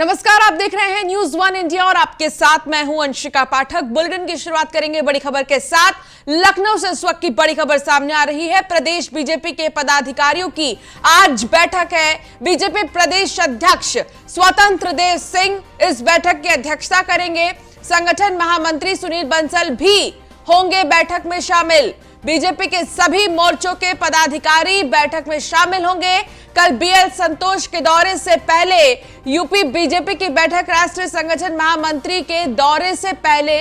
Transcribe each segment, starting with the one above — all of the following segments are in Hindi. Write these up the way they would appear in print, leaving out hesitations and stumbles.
नमस्कार, आप देख रहे हैं न्यूज वन इंडिया और आपके साथ मैं हूं अंशिका पाठक। बुलेटिन की शुरुआत करेंगे बड़ी खबर के साथ। लखनऊ से इस वक्त की बड़ी खबर सामने आ रही है। प्रदेश बीजेपी के पदाधिकारियों की आज बैठक है। बीजेपी प्रदेश अध्यक्ष स्वतंत्र देव सिंह इस बैठक की अध्यक्षता करेंगे। संगठन महामंत्री सुनील बंसल भी होंगे बैठक में शामिल। बीजेपी के सभी मोर्चों के पदाधिकारी बैठक में शामिल होंगे। कल बीएल संतोष के दौरे से पहले यूपी बीजेपी की बैठक, राष्ट्रीय संगठन महामंत्री के दौरे से पहले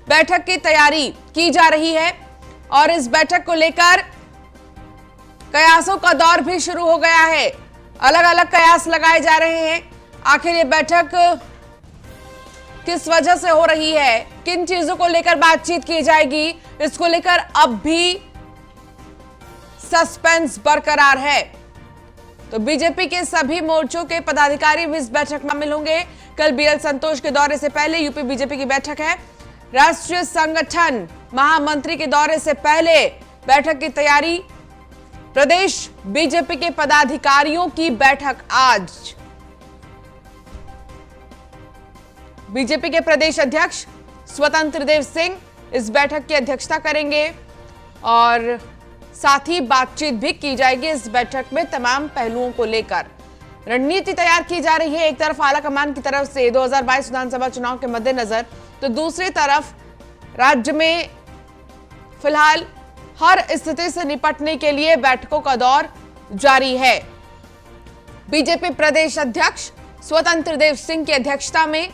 बैठक की तैयारी की जा रही है और इस बैठक को लेकर कयासों का दौर भी शुरू हो गया है। अलग अलग कयास लगाए जा रहे हैं। आखिर ये बैठक किस वजह से हो रही है, किन चीजों को लेकर बातचीत की जाएगी, इसको लेकर अब भी सस्पेंस बरकरार है। तो बीजेपी के सभी मोर्चों के पदाधिकारी भी इस बैठक में शामिल होंगे। कल बीएल संतोष के दौरे से पहले यूपी बीजेपी की बैठक है। राष्ट्रीय संगठन महामंत्री के दौरे से पहले बैठक की तैयारी। प्रदेश बीजेपी के पदाधिकारियों की बैठक आज। बीजेपी के प्रदेश अध्यक्ष स्वतंत्र देव सिंह इस बैठक की अध्यक्षता करेंगे और साथ ही बातचीत भी की जाएगी इस बैठक में तमाम पहलुओं को लेकर। रणनीति तैयार की जा रही है। एक तरफ आलाकमान की तरफ से 2022 विधानसभा चुनाव के मद्देनजर, तो दूसरी तरफ राज्य में फिलहाल हर स्थिति से निपटने के लिए बैठकों का दौर जारी है। बीजेपी प्रदेश अध्यक्ष स्वतंत्र देव सिंह की अध्यक्षता में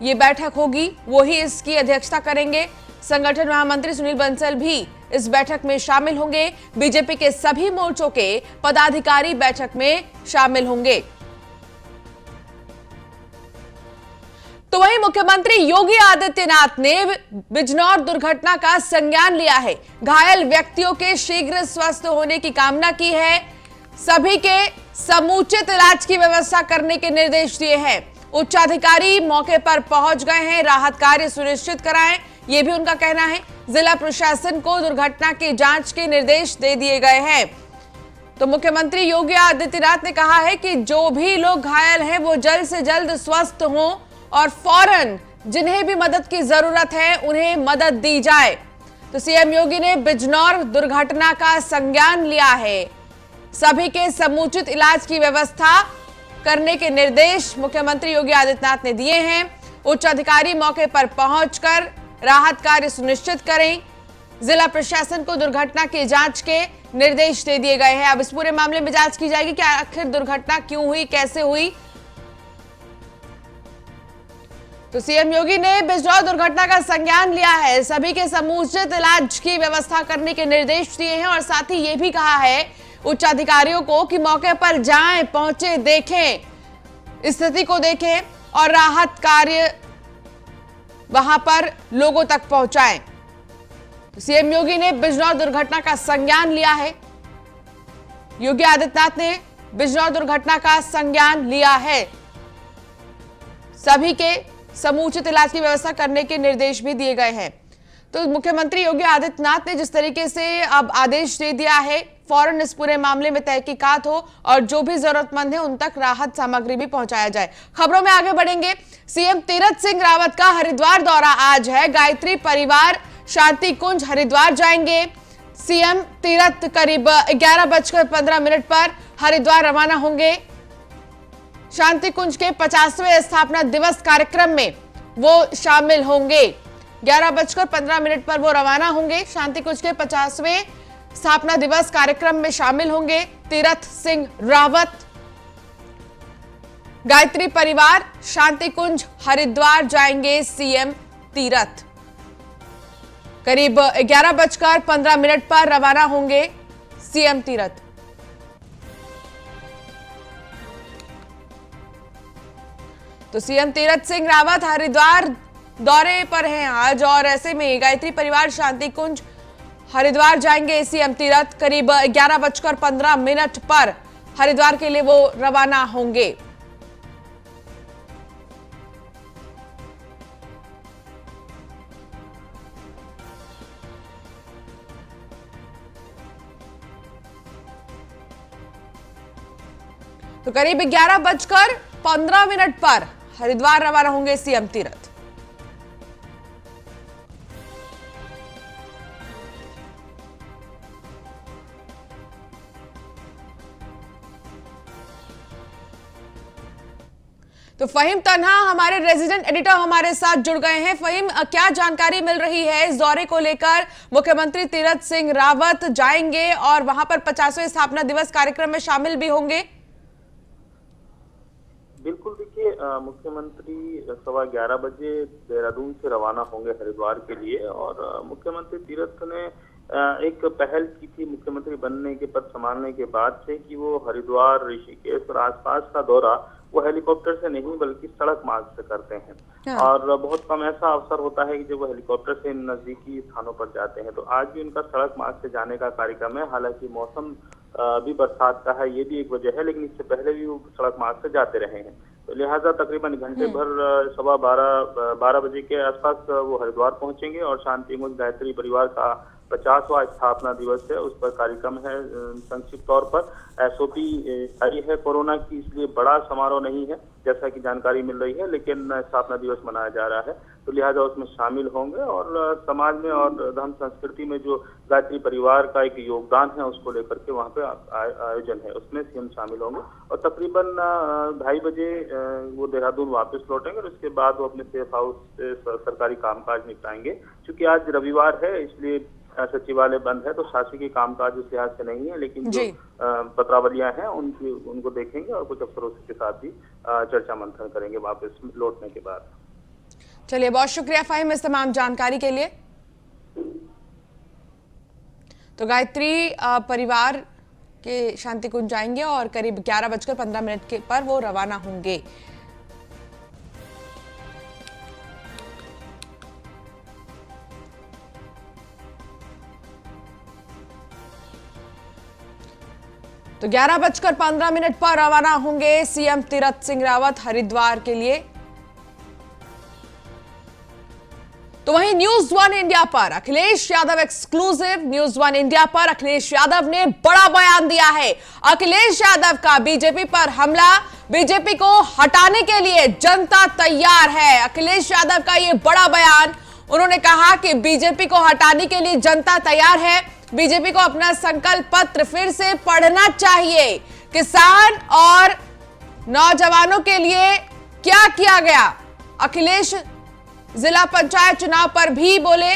ये बैठक होगी, वो ही इसकी अध्यक्षता करेंगे। संगठन महामंत्री सुनील बंसल भी इस बैठक में शामिल होंगे। बीजेपी के सभी मोर्चों के पदाधिकारी बैठक में शामिल होंगे। तो वहीं मुख्यमंत्री योगी आदित्यनाथ ने बिजनौर दुर्घटना का संज्ञान लिया है। घायल व्यक्तियों के शीघ्र स्वस्थ होने की कामना की है। सभी के समुचित इलाज की व्यवस्था करने के निर्देश दिए हैं। उच्चाधिकारी मौके पर पहुंच गए हैं, राहत कार्य सुनिश्चित कराएं, यह भी उनका कहना है। जिला प्रशासन को दुर्घटना की जांच के निर्देश दे दिए गए हैं। तो मुख्यमंत्री योगी आदित्यनाथ ने कहा है कि जो भी लोग घायल हैं वो जल्द से जल्द स्वस्थ हों और फौरन जिन्हें भी मदद की जरूरत है उन्हें मदद दी जाए। तो सीएम योगी ने बिजनौर दुर्घटना का संज्ञान लिया है। सभी के समुचित इलाज की व्यवस्था करने के निर्देश मुख्यमंत्री योगी आदित्यनाथ ने दिए हैं। उच्च अधिकारी मौके पर पहुंचकर राहत कार्य सुनिश्चित करें। जिला प्रशासन को दुर्घटना की जांच के निर्देश दे दिए गए हैं। अब इस पूरे मामले में जांच की जाएगी कि आखिर दुर्घटना क्यों हुई, कैसे हुई। तो सीएम योगी ने बिजनौर दुर्घटना का संज्ञान लिया है। सभी के समुचित इलाज की व्यवस्था करने के निर्देश दिए हैं और साथ ही ये भी कहा है उच्च अधिकारियों को कि मौके पर जाएं, पहुंचे, देखें, स्थिति को देखें और राहत कार्य वहां पर लोगों तक पहुंचाएं। सीएम योगी ने बिजनौर दुर्घटना का संज्ञान लिया है। योगी आदित्यनाथ ने बिजनौर दुर्घटना का संज्ञान लिया है। सभी के समुचित इलाज की व्यवस्था करने के निर्देश भी दिए गए हैं। तो मुख्यमंत्री योगी आदित्यनाथ ने जिस तरीके से अब आदेश दे दिया है, फौरन इस पूरे मामले में तहकीकात हो और जो भी जरूरतमंद है उन तक राहत सामग्री भी पहुंचाया जाए। खबरों में आगे बढ़ेंगे। सीएम तीरथ सिंह रावत का हरिद्वार दौरा आज है। गायत्री परिवार शांति कुंज हरिद्वार जाएंगे। सीएम तीरथ करीब 11:15 पर हरिद्वार रवाना होंगे। शांति कुंज के 50वें स्थापना दिवस कार्यक्रम में वो शामिल होंगे। 11:15 पर वो रवाना होंगे। शांति कुंज के 50वें स्थापना दिवस कार्यक्रम में शामिल होंगे तीरथ सिंह रावत। गायत्री परिवार शांति कुंज हरिद्वार जाएंगे सीएम तीरथ। करीब 11:15 पर रवाना होंगे सीएम तीरथ। तो सीएम तीरथ सिंह रावत हरिद्वार दौरे पर हैं आज और ऐसे में गायत्री परिवार शांति कुंज हरिद्वार जाएंगे सीएम तीरथ। करीब 11:15 पर हरिद्वार के लिए वो रवाना होंगे। तो करीब 11:15 पर हरिद्वार रवाना होंगे सीएम तीरथ। तो फहीम तन्हा हमारे रेजिडेंट एडिटर हमारे साथ जुड़ गए हैं। फहीम, क्या जानकारी मिल रही है इस दौरे को लेकर? मुख्यमंत्री तीरथ सिंह रावत जाएंगे और वहां पर 50वें स्थापना दिवस कार्यक्रम में शामिल भी होंगे। बिल्कुल, देखिए मुख्यमंत्री 11:15 बजे देहरादून से रवाना होंगे हरिद्वार के लिए। और मुख्यमंत्री तीरथ ने एक पहल की थी मुख्यमंत्री बनने के पद संभालने के बाद से कि वो हरिद्वार, ऋषिकेश और आसपास का दौरा वो हेलीकॉप्टर से नहीं बल्कि सड़क मार्ग से करते हैं। और बहुत कम ऐसा अवसर होता है कि जब वो हेलीकॉप्टर से नजदीकी स्थानों पर जाते हैं। तो आज भी उनका सड़क मार्ग से जाने का कार्यक्रम है। हालांकि मौसम भी बरसात का है, ये भी एक वजह है, लेकिन इससे पहले भी वो सड़क मार्ग से जाते रहे हैं। तो लिहाजा तकरीबन घंटे भर 12:15 बजे के आसपास वो हरिद्वार पहुंचेंगे। और शांति कुंज गायत्री परिवार का 50वां स्थापना दिवस है, उस पर कार्यक्रम है। संक्षिप्त तौर पर एसओपी जारी है कोरोना की, इसलिए बड़ा समारोह नहीं है जैसा कि जानकारी मिल रही है, लेकिन स्थापना दिवस मनाया जा रहा है। तो लिहाजा उसमें शामिल होंगे। और समाज में और धर्म संस्कृति में जो गायत्री परिवार का एक योगदान है उसको लेकर के वहाँ पे आयोजन है, उसमें सीएम शामिल होंगे। और तकरीबन 2:30 बजे वो देहरादून वापस लौटेंगे और उसके बाद वो अपने सेफ हाउस से सरकारी कामकाज निपटाएंगे। चूंकि आज रविवार है इसलिए सचिवालय बंद है, तो शासकीय कामकाज उस लिहाज से नहीं है, लेकिन जो पत्रावलियां हैं उनको देखेंगे और कुछ अफसरों के साथ भी चर्चा मंथन करेंगे वापस लौटने के बाद। चलिए, बहुत शुक्रिया फहीम इस तमाम जानकारी के लिए। तो गायत्री परिवार के शांति कुंज जाएंगे और करीब 11:15 पर वो रवाना होंगे। तो 11:15 पर रवाना होंगे सीएम तीरथ सिंह रावत हरिद्वार के लिए। तो वहीं न्यूज वन इंडिया पर Akhilesh Yadav exclusive. News one India पर अखिलेश यादव ने बड़ा बयान दिया है। अखिलेश यादव का बीजेपी पर हमला, बीजेपी को हटाने के लिए जनता तैयार है। अखिलेश यादव का यह बड़ा बयान, उन्होंने कहा कि बीजेपी को हटाने के लिए जनता तैयार है। बीजेपी को अपना संकल्प पत्र फिर से पढ़ना चाहिए। किसान और नौजवानों के लिए क्या किया गया? अखिलेश जिला पंचायत चुनाव पर भी बोले।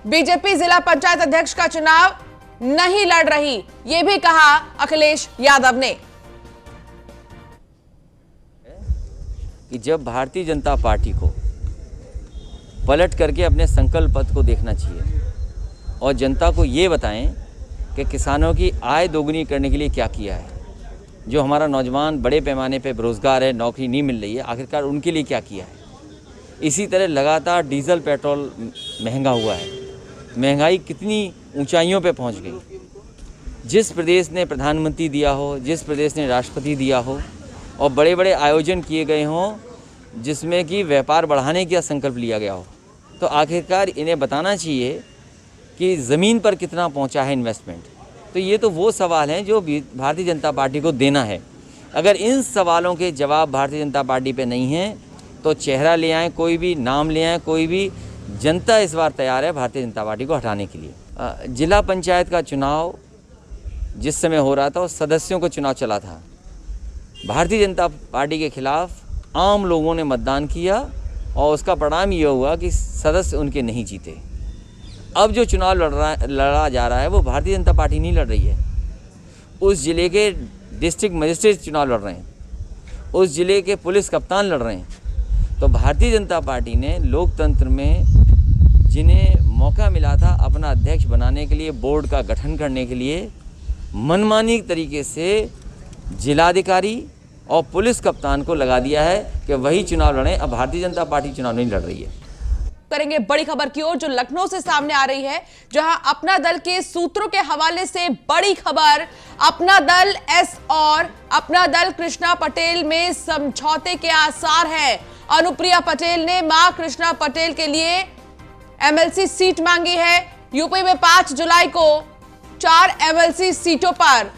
बीजेपी जिला पंचायत अध्यक्ष का चुनाव नहीं लड़ रही, यह भी कहा अखिलेश यादव ने। कि जब भारतीय जनता पार्टी को पलट करके अपने संकल्प पत्र को देखना चाहिए और जनता को ये बताएं कि किसानों की आय दोगुनी करने के लिए क्या किया है। जो हमारा नौजवान बड़े पैमाने पे बेरोजगार है, नौकरी नहीं मिल रही है, आखिरकार उनके लिए क्या किया है। इसी तरह लगातार डीजल पेट्रोल महंगा हुआ है, महंगाई कितनी ऊंचाइयों पे पहुंच गई। जिस प्रदेश ने प्रधानमंत्री दिया हो, जिस प्रदेश ने राष्ट्रपति दिया हो और बड़े बड़े आयोजन किए गए हों जिसमें कि व्यापार बढ़ाने का संकल्प लिया गया हो, तो आखिरकार इन्हें बताना चाहिए कि ज़मीन पर कितना पहुंचा है इन्वेस्टमेंट। तो ये तो वो सवाल हैं जो भारतीय जनता पार्टी को देना है। अगर इन सवालों के जवाब भारतीय जनता पार्टी पे नहीं हैं तो चेहरा ले आएँ, कोई भी नाम ले आएँ, कोई भी, जनता इस बार तैयार है भारतीय जनता पार्टी को हटाने के लिए। जिला पंचायत का चुनाव जिस समय हो रहा था, उस सदस्यों को चुनाव चला था। भारतीय जनता पार्टी के खिलाफ आम लोगों ने मतदान किया और उसका परिणाम ये हुआ कि सदस्य उनके नहीं जीते। अब जो चुनाव लड़ा जा रहा है वो भारतीय जनता पार्टी नहीं लड़ रही है, उस जिले के डिस्ट्रिक्ट मजिस्ट्रेट चुनाव लड़ रहे हैं, उस जिले के पुलिस कप्तान लड़ रहे हैं। तो भारतीय जनता पार्टी ने लोकतंत्र में जिन्हें मौका मिला था अपना अध्यक्ष बनाने के लिए, बोर्ड का गठन करने के लिए, मनमानी तरीके से जिलाधिकारी और पुलिस कप्तान को लगा दिया है कि वही चुनाव लड़ें। अब भारतीय जनता पार्टी चुनाव नहीं लड़ रही है। करेंगे बड़ी खबर की ओर जो लखनऊ से सामने आ रही है, जहां अपना दल के सूत्रों के हवाले से बड़ी खबर। अपना दल एस और अपना दल कृष्णा पटेल में समझौते के आसार हैं। अनुप्रिया पटेल ने मां कृष्णा पटेल के लिए एमएलसी सीट मांगी है। यूपी में 5 जुलाई को 4 एमएलसी सीटों पर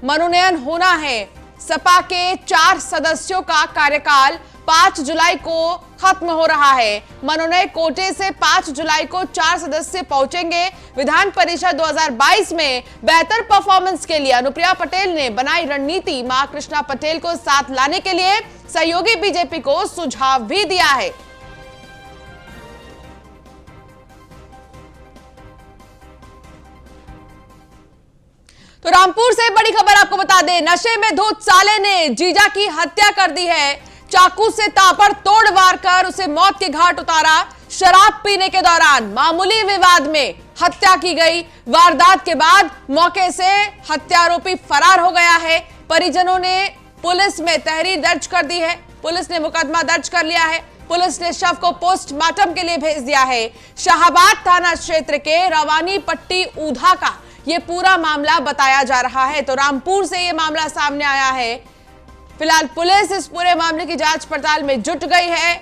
मनोनयन होना है। सपा के 4 सदस्यों का कार्यकाल 5 जुलाई को खत्म हो रहा है। मनोनयन कोटे से 5 जुलाई को 4 सदस्य पहुंचेंगे। विधान परिषद 2022 में बेहतर परफॉर्मेंस के लिए अनुप्रिया पटेल ने बनाई रणनीति। मां कृष्णा पटेल को साथ लाने के लिए सहयोगी बीजेपी को सुझाव भी दिया है। तो रामपुर से बड़ी खबर आपको बता दें, नशे में धुत साले ने जीजा की हत्या कर दी है। चाकू से ताबड़तोड़ वार कर उसे मौत के घाट उतारा। शराब पीने के दौरान मामूली विवाद में हत्या की गई। वारदात के बाद मौके से हत्यारोपी फरार हो गया है। परिजनों ने पुलिस में तहरीर दर्ज कर दी है। पुलिस ने मुकदमा दर्ज कर लिया है। पुलिस ने शव को पोस्टमार्टम के लिए भेज दिया है। शाहबाद थाना क्षेत्र के रवानी पट्टी ऊधा का ये पूरा मामला बताया जा रहा है। तो रामपुर से ये मामला सामने आया है। फिलहाल पुलिस इस पूरे मामले की जांच पड़ताल में जुट गई है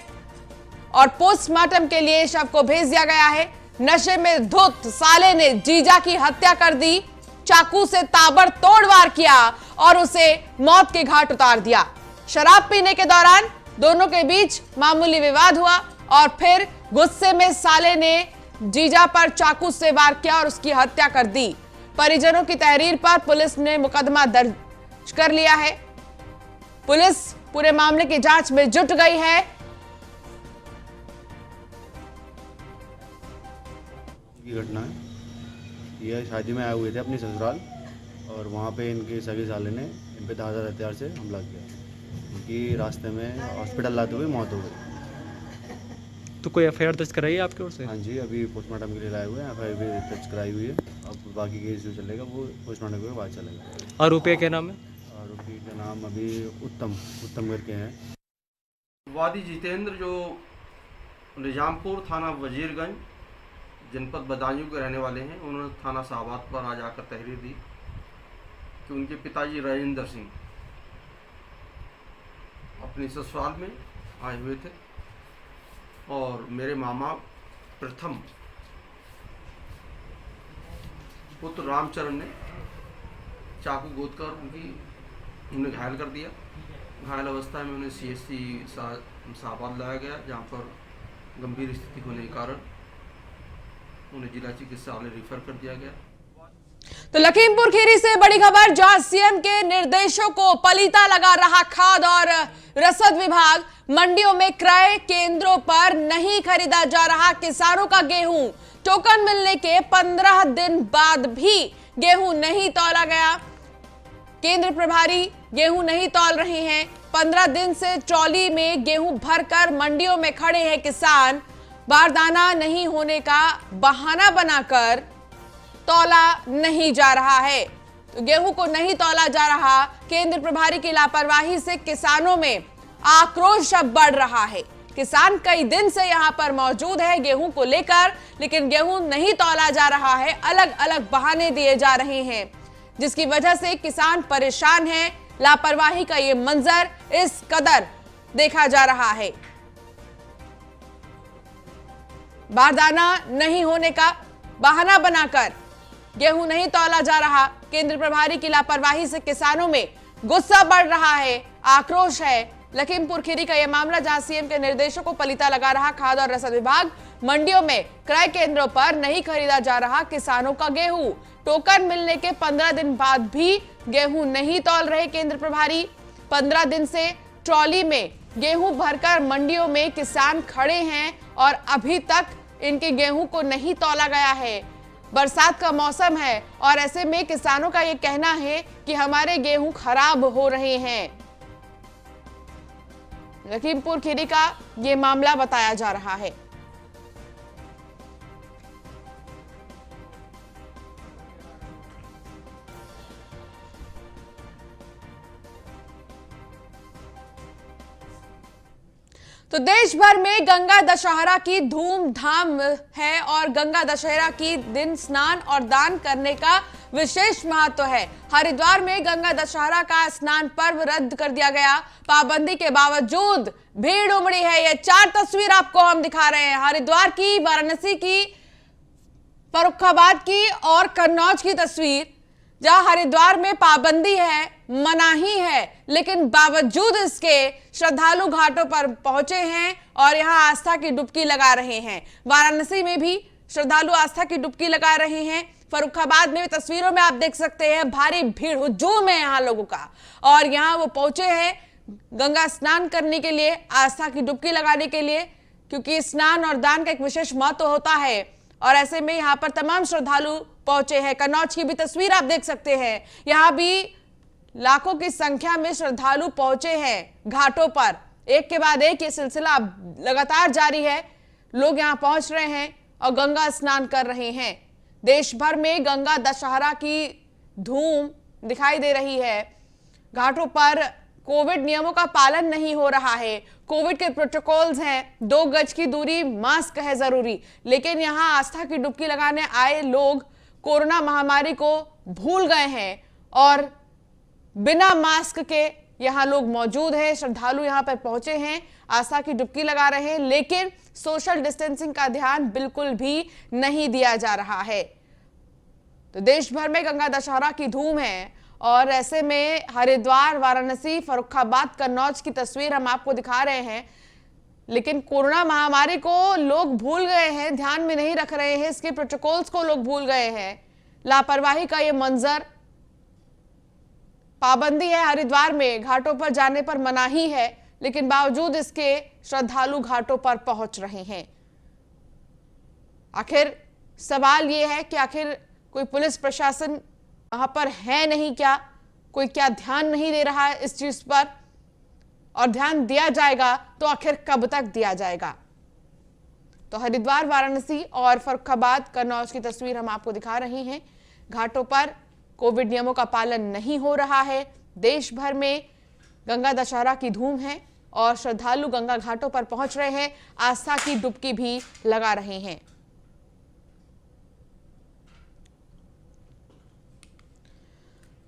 और पोस्टमार्टम के लिए शव को भेज दिया गया है। नशे में धुत साले ने जीजा की हत्या कर दी। चाकू से ताबड़तोड़ वार किया और उसे मौत के घाट उतार दिया। शराब पीने के दौरान दोनों के बीच मामूली विवाद हुआ और फिर गुस्से में साले ने जीजा पर चाकू से वार किया और उसकी हत्या कर दी। परिजनों की तहरीर पर पुलिस ने मुकदमा दर्ज कर लिया है। पुलिस पूरे मामले की जांच में जुट गई है। की घटना है। यह शादी में आए हुए थे अपनी ससुराल और वहाँ पे इनके सगे साले ने इन पे धारदार हथियार से हमला किया। उनकी रास्ते में हॉस्पिटल लाते हुए मौत हो गई। तो कोई एफआईआर दर्ज कराई है आपकी ओर से? हाँ जी, अभी पोस्टमार्टम के लिए लाए हुए हैं। एफआईआर भी दर्ज कराई हुई है। अब बाकी केस जो चलेगा वो पोस्टमार्टम के बाद चलेगा। आरोपी का क्या नाम है? आरोपी का नाम अभी उत्तम करके हैं। वादी जितेंद्र जो निजामपुर थाना वजीरगंज जनपद बदायूं के रहने वाले हैं, उन्होंने थाना शाहबाद पर आज आकर तहरीर दी कि उनके पिताजी राजेंद्र सिंह अपनी ससुराल में आए हुए थे और मेरे मामा प्रथम पुत्र रामचरण ने चाकू गोदकर उन्हें घायल कर दिया। घायल अवस्था में उन्हें सीएससी शाहबाद लाया गया, जहां पर गंभीर स्थिति होने के कारण उन्हें जिला चिकित्सालय रेफर कर दिया गया। तो लखीमपुर खीरी से बड़ी खबर, जहां सीएम के निर्देशों को पलीता लगा रहा खाद्य और रसद विभाग। मंडियों में क्रय केंद्रों पर नहीं खरीदा जा रहा किसानों का गेहूं। टोकन मिलने के 15 दिन बाद भी गेहूं नहीं तौला गया। केंद्र प्रभारी गेहूं नहीं तौल रहे हैं। 15 दिन से ट्रॉली में गेहूं भरकर मंडियों में खड़े हैं किसान। बारदाना नहीं होने का बहाना बनाकर तौला नहीं जा रहा है। तो गेहूं को नहीं तौला जा रहा। केंद्र प्रभारी की लापरवाही से किसानों में आक्रोश अब बढ़ रहा है। किसान कई दिन से यहां पर मौजूद है गेहूं को लेकर, लेकिन गेहूं नहीं तौला जा रहा है। अलग अलग बहाने दिए जा रहे हैं, जिसकी वजह से किसान परेशान हैं। लापरवाही का ये मंजर इस कदर देखा जा रहा है। बारदाना नहीं होने का बहाना बनाकर गेहूं नहीं तौला जा रहा। केंद्र प्रभारी की लापरवाही से किसानों में गुस्सा बढ़ रहा है, आक्रोश है। लखीमपुर खीरी का यह मामला, जहां सीएम के निर्देशों को पलीता लगा रहा खाद्य और रसद विभाग। मंडियों में क्रय केंद्रों पर नहीं खरीदा जा रहा किसानों का गेहूं। टोकन मिलने के 15 दिन बाद भी गेहूं नहीं तौल रहे केंद्र प्रभारी। 15 दिन से ट्रॉली में गेहूं भरकर मंडियों में किसान खड़े हैं और अभी तक इनके गेहूं को नहीं तौला गया है। बरसात का मौसम है और ऐसे में किसानों का यह कहना है कि हमारे गेहूं खराब हो रहे हैं। लखीमपुर खीरी का यह मामला बताया जा रहा है। तो देश भर में गंगा दशहरा की धूमधाम है और गंगा दशहरा की दिन स्नान और दान करने का विशेष महत्व है। हरिद्वार में गंगा दशहरा का स्नान पर्व रद्द कर दिया गया। पाबंदी के बावजूद भीड़ उमड़ी है। ये 4 तस्वीर आपको हम दिखा रहे हैं, हरिद्वार की, वाराणसी की, फर्रुखाबाद की और कन्नौज की तस्वीर, जहां हरिद्वार में पाबंदी है, मनाही है, लेकिन बावजूद इसके श्रद्धालु घाटों पर पहुंचे हैं और यहां आस्था की डुबकी लगा रहे हैं। वाराणसी में भी श्रद्धालु आस्था की डुबकी लगा रहे हैं। फर्रुखाबाद में तस्वीरों में आप देख सकते हैं भारी भीड़, हुजूम है यहां लोगों का, और यहां वो पहुंचे हैं गंगा स्नान करने के लिए, आस्था की डुबकी लगाने के लिए, क्योंकि स्नान और दान का एक विशेष महत्व होता है। और ऐसे में यहां पर तमाम श्रद्धालु पहुंचे हैं। कन्नौज की भी तस्वीर आप देख सकते हैं, यहां भी लाखों की संख्या में श्रद्धालु पहुंचे हैं घाटों पर। एक के बाद एक ये सिलसिला लगातार जारी है, लोग यहां पहुंच रहे हैं और गंगा स्नान कर रहे हैं। देश भर में गंगा दशहरा की धूम दिखाई दे रही है। घाटों पर कोविड नियमों का पालन नहीं हो रहा है, कोविड के प्रोटोकॉल्स हैं, 2 गज की दूरी, मास्क है जरूरी, लेकिन यहां आस्था की डुबकी लगाने आए लोग कोरोना महामारी को भूल गए हैं और बिना मास्क के यहां लोग मौजूद हैं। श्रद्धालु यहां पर पहुंचे हैं, आस्था की डुबकी लगा रहे हैं, लेकिन सोशल डिस्टेंसिंग का ध्यान बिल्कुल भी नहीं दिया जा रहा है। तो देश भर में गंगा दशहरा की धूम है और ऐसे में हरिद्वार, वाराणसी, फर्रुखाबाद, कन्नौज की तस्वीर हम आपको दिखा रहे हैं, लेकिन कोरोना महामारी को लोग भूल गए हैं, ध्यान में नहीं रख रहे हैं, इसके प्रोटोकॉल्स को लोग भूल गए हैं। लापरवाही का ये मंजर, पाबंदी है हरिद्वार में, घाटों पर जाने पर मनाही है, लेकिन बावजूद इसके श्रद्धालु घाटों पर पहुंच रहे हैं। आखिर सवाल ये है कि आखिर कोई पुलिस प्रशासन वहां पर है नहीं क्या? कोई क्या ध्यान नहीं दे रहा है इस चीज पर? और ध्यान दिया जाएगा तो आखिर कब तक दिया जाएगा? तो हरिद्वार, वाराणसी और फर्रुखाबाद, कन्नौज की तस्वीर हम आपको दिखा रहे हैं। घाटों पर कोविड नियमों का पालन नहीं हो रहा है। देश भर में गंगा दशहरा की धूम है और श्रद्धालु गंगा घाटों पर पहुंच रहे हैं, आस्था की डुबकी भी लगा रहे हैं।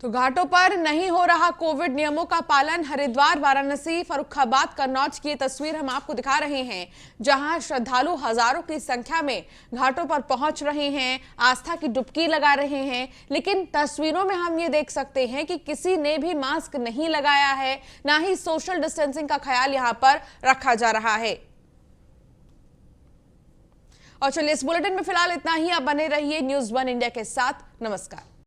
तो घाटों पर नहीं हो रहा कोविड नियमों का पालन। हरिद्वार, वाराणसी, फर्रुखाबाद, कन्नौज की तस्वीर हम आपको दिखा रहे हैं, जहां श्रद्धालु हजारों की संख्या में घाटों पर पहुंच रहे हैं, आस्था की डुबकी लगा रहे हैं, लेकिन तस्वीरों में हम ये देख सकते हैं कि किसी ने भी मास्क नहीं लगाया है, ना ही सोशल डिस्टेंसिंग का ख्याल यहां पर रखा जा रहा है। और चलिए, इस बुलेटिन में फिलहाल इतना ही। आप बने रहिए न्यूज़ 1 इंडिया के साथ। नमस्कार।